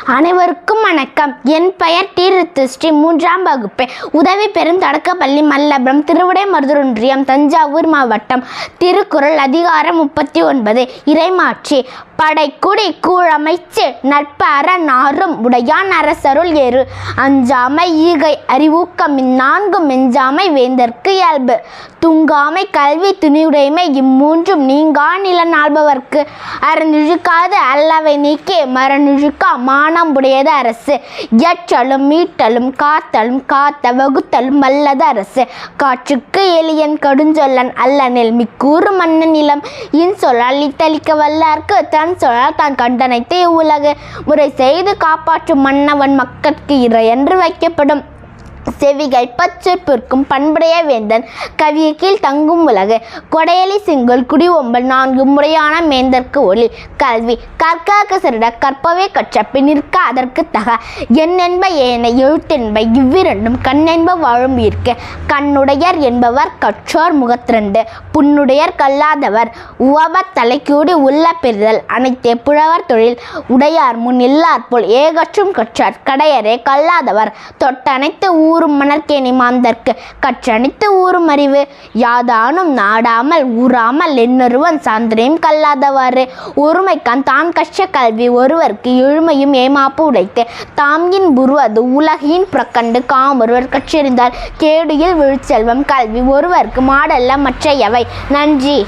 அனைவருக்கும் வணக்கம். என் பெயர் டி. ரித்துஸ்ரீ. 3ஆம் வகுப்பு உதவி பெறும் தொடக்கப்பள்ளி மல்லபுரம், திருவிடைமருதூர் ஒன்றியம், தஞ்சாவூர் மாவட்டம். திருக்குறள் அதிகாரம் 39 இறைமாட்சி. படைக்குடி கூழமைச்சு நட்பற நாரும் உடையான் அரசருள் ஏறு. அஞ்சாமை ஈகை அறிவூக்கம் இந்நான்கு மெஞ்சாமை வேந்தற்கு இயல்பு. துங்காமை கல்வி துணிவுடைமை இம்மூன்றும் நீங்கா நிலன் ஆள்பவர்க்கு. அறநிழுக்காது அல்லவை நீக்கி மரநிழுக்கா மானம் உடையது அரசு. இயற்றலும் மீட்டலும் காத்தலும் காத்த வகுத்தலும் வல்லது அரசு. காற்றுக்கு எளியன் கடுஞ்சொல்லன் அல்லனில் மிக்கூறு மன்ன நிலம் இன்சொல்லால் இத்தளிக்க வல்லார்க்கு தன் சொல்லால் தான் கண்டனைத்து இவ்வுலகு. முறை செய்து காப்பாற்றும் மன்னவன் மக்கட்கு இறை என்று வைக்கப்படும். செவிகள் பச்சொற்பிற்கும் பண்புடைய வேந்தன் கவிய கீழ் தங்கும் உலகு. கொடையலி சிங்குல் குடி ஒம்பல் 4 முறையான மேந்தற்கு ஒளி. கல்வி கற்காக சிறிட கற்பவே கற்ற பின்னிற்க அதற்கு தக. எண்ணென்ப ஏனை எழுத்தென்ப இவ்விரண்டும் கண்ணென்ப வாழும் உயிர்க்கு. கண்ணுடையர் என்பவர் கற்றோர் முகத்திரண்டு புண்ணுடையர் கல்லாதவர். உவபத் தலைக்கூடி உள்ள பெறுதல் அனைத்தே புழவர் தொழில். உடையார் முன் இல்லார் போல் ஏகற்றும் கற்றார் கடையரே கல்லாதவர். தொட்டனைத்து ஊரும் மணற்கேணி மாந்தர்க்கு கற்றணித்து ஊரும் அறிவு. யாதானும் நாடாமல் ஊறாமல் என்னொருவன் சாந்திரையும் கல்லாதவாறு. ஒருமைக்கான் தான் கற்ற கல்வி ஒருவர்க்கு எழுமையும் ஏமாப்பு உடைத்து. தாம்கின் புருவது உலகின் புறக்கண்டு காமொருவர் கற்றறிந்தால் கேடுயில் விழுச்செல்வம். கல்வி ஒருவர்க்கு மாடல்ல மற்றையவை. நன்றி.